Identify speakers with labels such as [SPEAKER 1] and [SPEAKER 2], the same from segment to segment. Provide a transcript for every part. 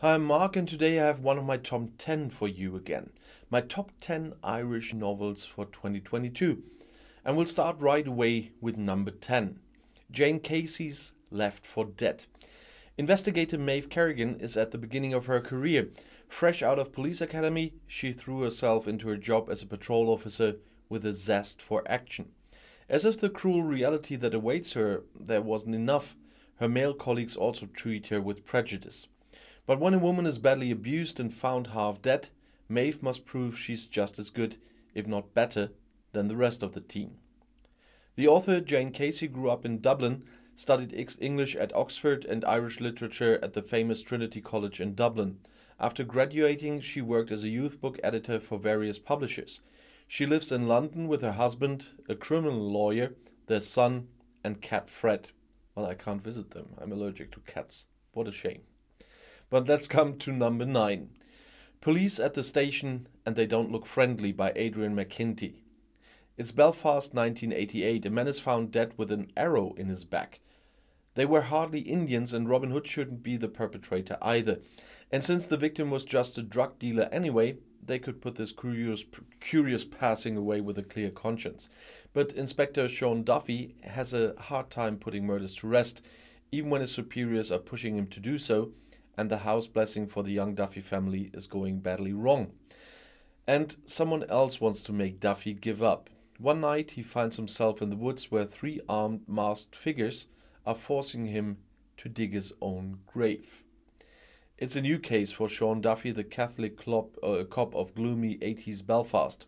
[SPEAKER 1] Hi, I'm Mark, and today I have one of my top 10 for you again. My top 10 Irish novels for 2022. And we'll start right away with number 10. Jane Casey's Left for Dead. Investigator Maeve Kerrigan is at the beginning of her career. Fresh out of police academy, she threw herself into her job as a patrol officer with a zest for action. As if the cruel reality that awaits her there wasn't enough, her male colleagues also treat her with prejudice. But when a woman is badly abused and found half dead, Maeve must prove she's just as good, if not better, than the rest of the team. The author Jane Casey grew up in Dublin, studied English at Oxford and Irish literature at the famous Trinity College in Dublin. After graduating, she worked as a youth book editor for various publishers. She lives in London with her husband, a criminal lawyer, their son, and cat Fred. Well, I can't visit them. I'm allergic to cats. What a shame. But let's come to number 9. Police at the Station and They Don't Look Friendly by Adrian McKinty. It's Belfast 1988. A man is found dead with an arrow in his back. They were hardly Indians and Robin Hood shouldn't be the perpetrator either. And since the victim was just a drug dealer anyway, they could put this curious passing away with a clear conscience. But Inspector Sean Duffy has a hard time putting murders to rest, even when his superiors are pushing him to do so, and the house blessing for the young Duffy family is going badly wrong. And someone else wants to make Duffy give up. One night he finds himself in the woods where 3 armed masked figures are forcing him to dig his own grave. It's a new case for Sean Duffy, the Catholic cop of gloomy 80s Belfast.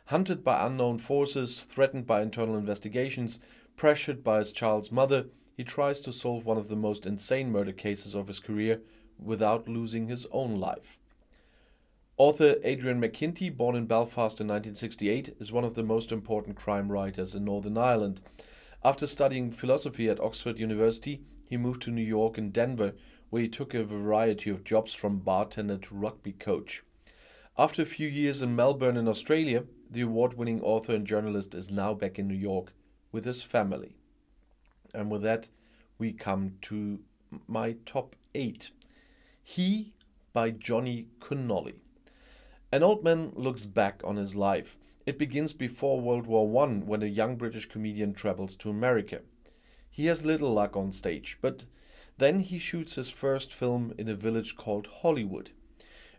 [SPEAKER 1] Hunted by unknown forces, threatened by internal investigations, pressured by his child's mother, he tries to solve one of the most insane murder cases of his career without losing his own life. Author Adrian McKinty, born in Belfast in 1968, is one of the most important crime writers in Northern Ireland. After studying philosophy at Oxford University, he moved to New York and Denver, where he took a variety of jobs from bartender to rugby coach. After a few years in Melbourne in Australia, the award-winning author and journalist is now back in New York with his family. And with that, we come to my top 8. He by Johnny Conolly. An old man looks back on his life. It begins before World War I, when a young British comedian travels to America. He has little luck on stage, but then he shoots his first film in a village called Hollywood.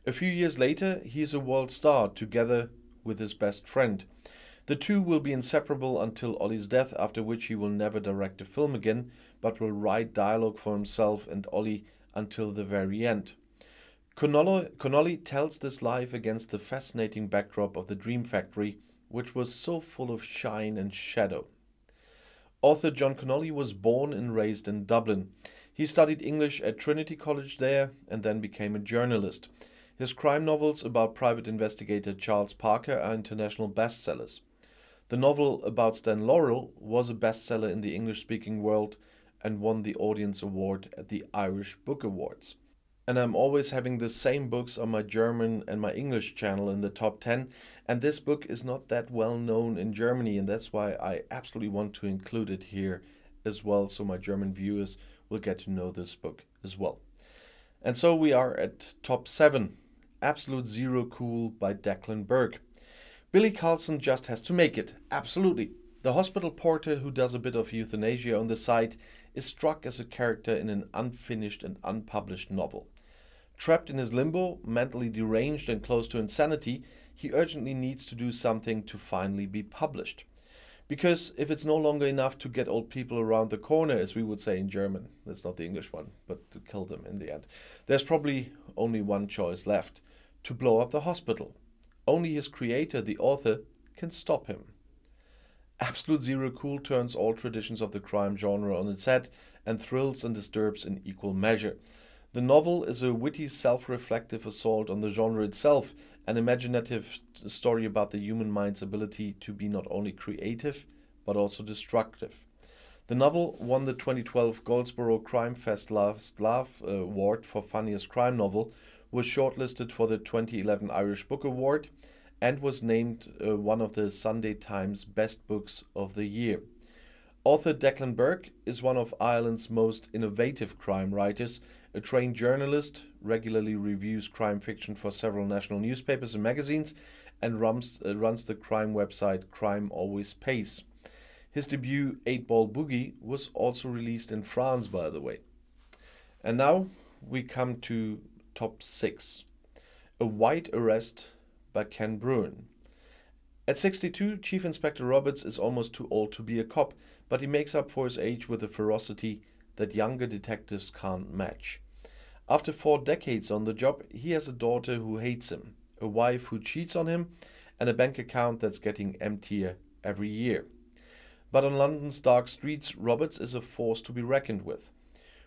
[SPEAKER 1] A few years later, he is a world star together with his best friend. The two will be inseparable until Ollie's death, after which he will never direct a film again, but will write dialogue for himself and Ollie until the very end. Conolly tells this life against the fascinating backdrop of the Dream Factory, which was so full of shine and shadow. Author John Conolly was born and raised in Dublin. He studied English at Trinity College there and then became a journalist. His crime novels about private investigator Charles Parker are international bestsellers. The novel about Stan Laurel was a bestseller in the English-speaking world and won the Audience Award at the Irish Book Awards. And I'm always having the same books on my German and my English channel in the top 10, and this book is not that well known in Germany, and that's why I absolutely want to include it here as well, so my German viewers will get to know this book as well. And so we are at top 7, Absolute Zero Cool by Declan Burke. Billy Carlson just has to make it, absolutely. The hospital porter who does a bit of euthanasia on the side is struck as a character in an unfinished and unpublished novel. Trapped in his limbo, mentally deranged and close to insanity, he urgently needs to do something to finally be published. Because if it's no longer enough to get old people around the corner, as we would say in German, that's not the English one, but to kill them in the end, there's probably only one choice left: to blow up the hospital. Only his creator, the author, can stop him. Absolute Zero Cool turns all traditions of the crime genre on its head and thrills and disturbs in equal measure. The novel is a witty, self-reflective assault on the genre itself, an imaginative story about the human mind's ability to be not only creative, but also destructive. The novel won the 2012 Goldsboro Crime Fest Laugh Award for Funniest Crime Novel, was shortlisted for the 2011 Irish Book Award, and was named one of the Sunday Times Best Books of the Year. Author Declan Burke is one of Ireland's most innovative crime writers, a trained journalist, regularly reviews crime fiction for several national newspapers and magazines, and runs the crime website Crime Always Pays. His debut, 8-Ball Boogie, was also released in France, by the way. And now we come to top 6. A White Arrest by Ken Bruen. At 62, Chief Inspector Roberts is almost too old to be a cop, but he makes up for his age with a ferocity that younger detectives can't match. After 4 decades on the job, he has a daughter who hates him, a wife who cheats on him, and a bank account that's getting emptier every year. But on London's dark streets, Roberts is a force to be reckoned with.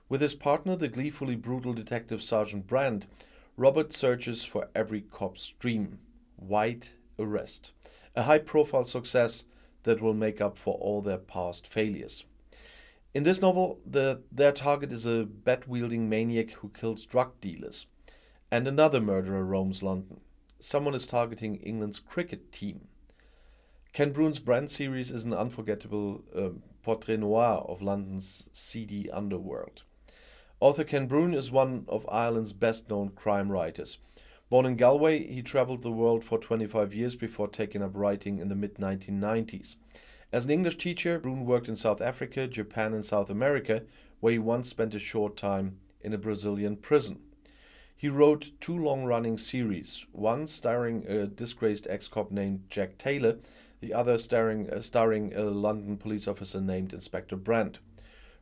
[SPEAKER 1] With his partner, the gleefully brutal detective Sergeant Brand, Roberts searches for every cop's dream. White Arrest. A high-profile success that will make up for all their past failures. In this novel, their target is a bat-wielding maniac who kills drug dealers. And another murderer roams London. Someone is targeting England's cricket team. Ken Bruen's Brand series is an unforgettable portrait noir of London's seedy underworld. Author Ken Bruen is one of Ireland's best-known crime writers. Born in Galway, he travelled the world for 25 years before taking up writing in the mid-1990s. As an English teacher, Bruen worked in South Africa, Japan and South America, where he once spent a short time in a Brazilian prison. He wrote 2 long-running series, one starring a disgraced ex-cop named Jack Taylor, the other starring a London police officer named Inspector Brand.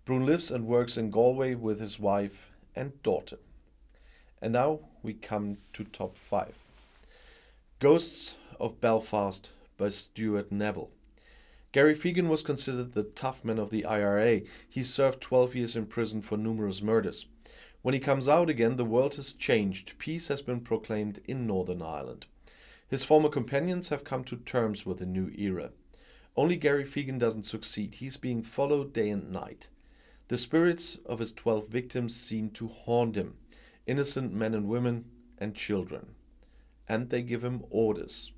[SPEAKER 1] Bruen lives and works in Galway with his wife and daughter. And now we come to top 5. Ghosts of Belfast by Stuart Neville. Gary Fegan was considered the tough man of the IRA. He served 12 years in prison for numerous murders. When he comes out again, the world has changed. Peace has been proclaimed in Northern Ireland. His former companions have come to terms with the new era. Only Gary Fegan doesn't succeed. He's being followed day and night. The spirits of his 12 victims seem to haunt him, innocent men and women and children. And they give him orders.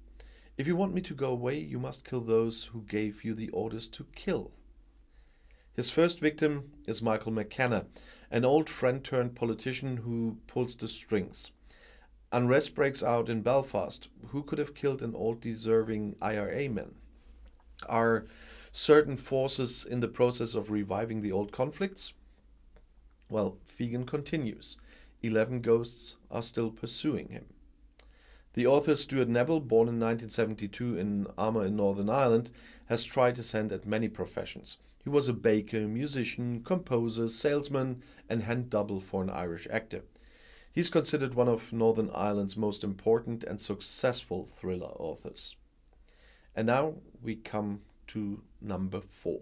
[SPEAKER 1] If you want me to go away, you must kill those who gave you the orders to kill. His first victim is Michael McKenna, an old friend-turned-politician who pulls the strings. Unrest breaks out in Belfast. Who could have killed an old deserving IRA man? Are certain forces in the process of reviving the old conflicts? Well, Fegan continues. 11 ghosts are still pursuing him. The author Stuart Neville, born in 1972 in Armagh in Northern Ireland, has tried his hand at many professions. He was a baker, musician, composer, salesman, and hand double for an Irish actor. He's considered one of Northern Ireland's most important and successful thriller authors. And now we come to number 4.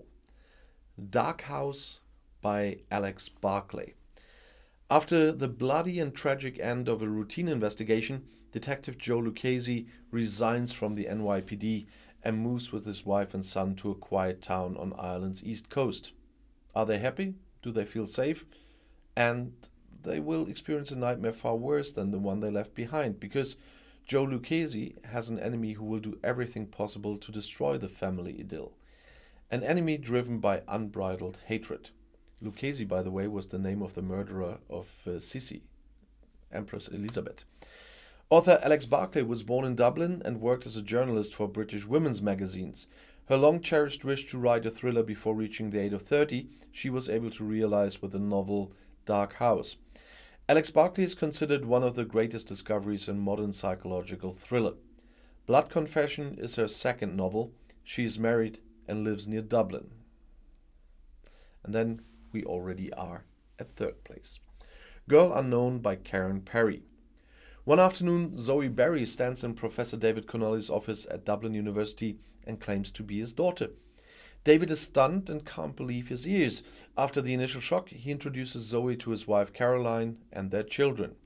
[SPEAKER 1] Dark House by Alex Barclay. After the bloody and tragic end of a routine investigation, Detective Joe Lucchese resigns from the NYPD and moves with his wife and son to a quiet town on Ireland's east coast. Are they happy? Do they feel safe? And they will experience a nightmare far worse than the one they left behind, because Joe Lucchese has an enemy who will do everything possible to destroy the family idyll. An enemy driven by unbridled hatred. Lucchese, by the way, was the name of the murderer of Sissi, Empress Elizabeth. Author Alex Barclay was born in Dublin and worked as a journalist for British women's magazines. Her long-cherished wish to write a thriller before reaching the age of 30, she was able to realize with the novel Dark House. Alex Barclay is considered one of the greatest discoveries in modern psychological thriller. Blood Confession is her second novel. She is married and lives near Dublin. And then we already are at 3rd place. Girl Unknown by Karen Perry. One afternoon, Zoe Berry stands in Professor David Conolly's office at Dublin University and claims to be his daughter. David is stunned and can't believe his ears. After the initial shock, he introduces Zoe to his wife Caroline and their children.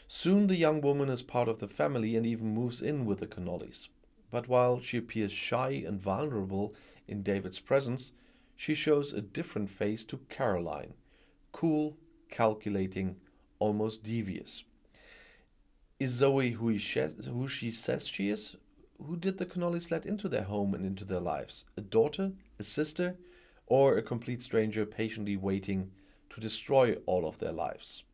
[SPEAKER 1] Soon the young woman is part of the family and even moves in with the Connollies. But while she appears shy and vulnerable in David's presence, she shows a different face to Caroline. Cool, calculating, almost devious. Is Zoe who she says she is? Who did the Connollies let into their home and into their lives? A daughter? A sister? Or a complete stranger patiently waiting to destroy all of their lives?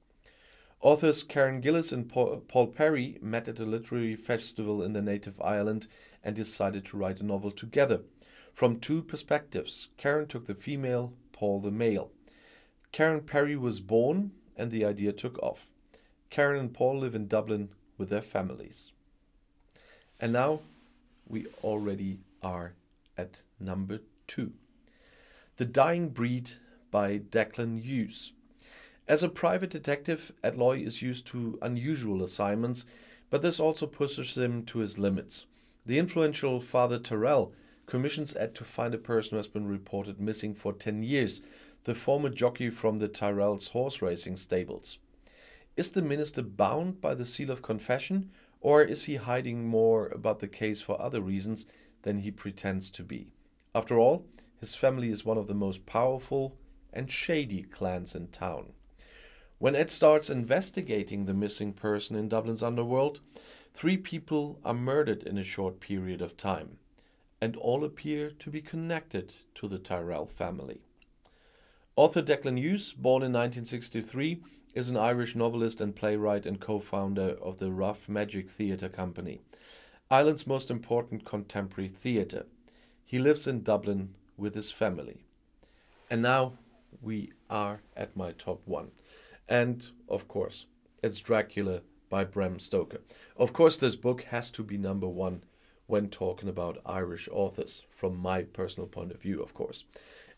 [SPEAKER 1] Authors Karen Gillis and Paul Perry met at a literary festival in their native Ireland and decided to write a novel together. From two perspectives, Karen took the female, Paul the male. Karen Perry was born and the idea took off. Karen and Paul live in Dublin with their families. And now we already are at number 2. The Dying Breed by Declan Hughes. As a private detective, Ed Loy is used to unusual assignments, but this also pushes him to his limits. The influential Father Tyrrell commissions Ed to find a person who has been reported missing for 10 years, the former jockey from the Tyrrell's horse racing stables. Is the minister bound by the seal of confession, or is he hiding more about the case for other reasons than he pretends to be? After all, his family is one of the most powerful and shady clans in town. When Ed starts investigating the missing person in Dublin's underworld, 3 people are murdered in a short period of time, and all appear to be connected to the Tyrrell family. Author Declan Hughes, born in 1963, is an Irish novelist and playwright and co-founder of the Rough Magic Theatre Company, Ireland's most important contemporary theatre. He lives in Dublin with his family. And now we are at my top 1. And, of course, it's Dracula by Bram Stoker. Of course, this book has to be number 1 when talking about Irish authors, from my personal point of view, of course.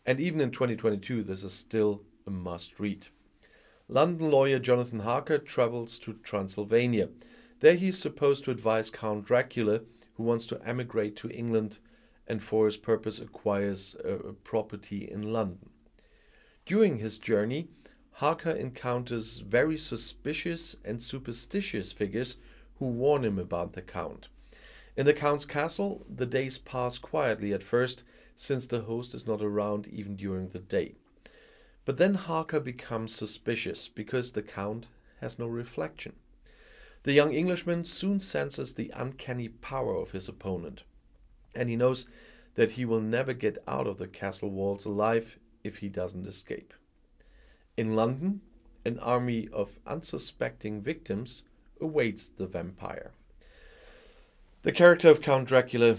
[SPEAKER 1] And even in 2022, this is still a must-read. London lawyer Jonathan Harker travels to Transylvania. There he is supposed to advise Count Dracula, who wants to emigrate to England and for his purpose acquires a property in London. During his journey, Harker encounters very suspicious and superstitious figures who warn him about the Count. In the Count's castle, the days pass quietly at first, since the host is not around even during the day. But then Harker becomes suspicious because the Count has no reflection. The young Englishman soon senses the uncanny power of his opponent, and he knows that he will never get out of the castle walls alive if he doesn't escape. In London, an army of unsuspecting victims awaits the vampire. The character of Count Dracula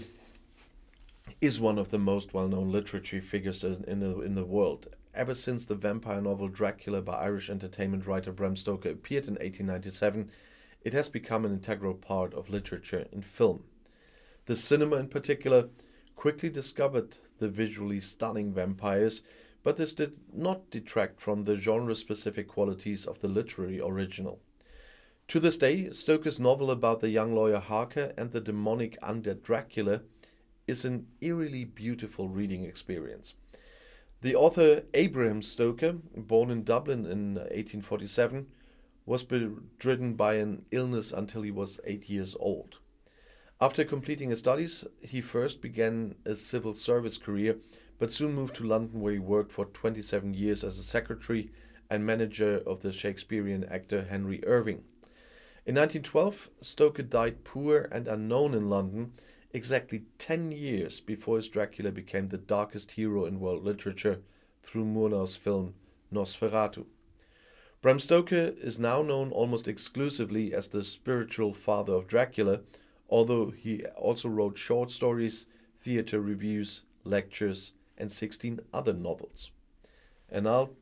[SPEAKER 1] is one of the most well-known literary figures in the world. Ever since the vampire novel Dracula by Irish entertainment writer Bram Stoker appeared in 1897, it has become an integral part of literature and film. The cinema in particular quickly discovered the visually stunning vampires, but this did not detract from the genre-specific qualities of the literary original. To this day, Stoker's novel about the young lawyer Harker and the demonic undead Dracula is an eerily beautiful reading experience. The author Abraham Stoker, born in Dublin in 1847, was bedridden by an illness until he was 8 years old. After completing his studies, he first began a civil service career, but soon moved to London, where he worked for 27 years as a secretary and manager of the Shakespearean actor Henry Irving. In 1912, Stoker died poor and unknown in London, exactly 10 years before his Dracula became the darkest hero in world literature through Murnau's film Nosferatu. Bram Stoker is now known almost exclusively as the spiritual father of Dracula, although he also wrote short stories, theatre reviews, lectures, and 16 other novels. And I'll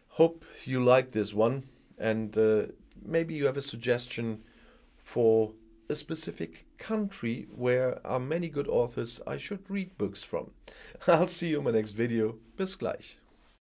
[SPEAKER 1] hope you like this one, and maybe you have a suggestion for a specific country where are many good authors I should read books from. I'll see you in my next video. Bis gleich.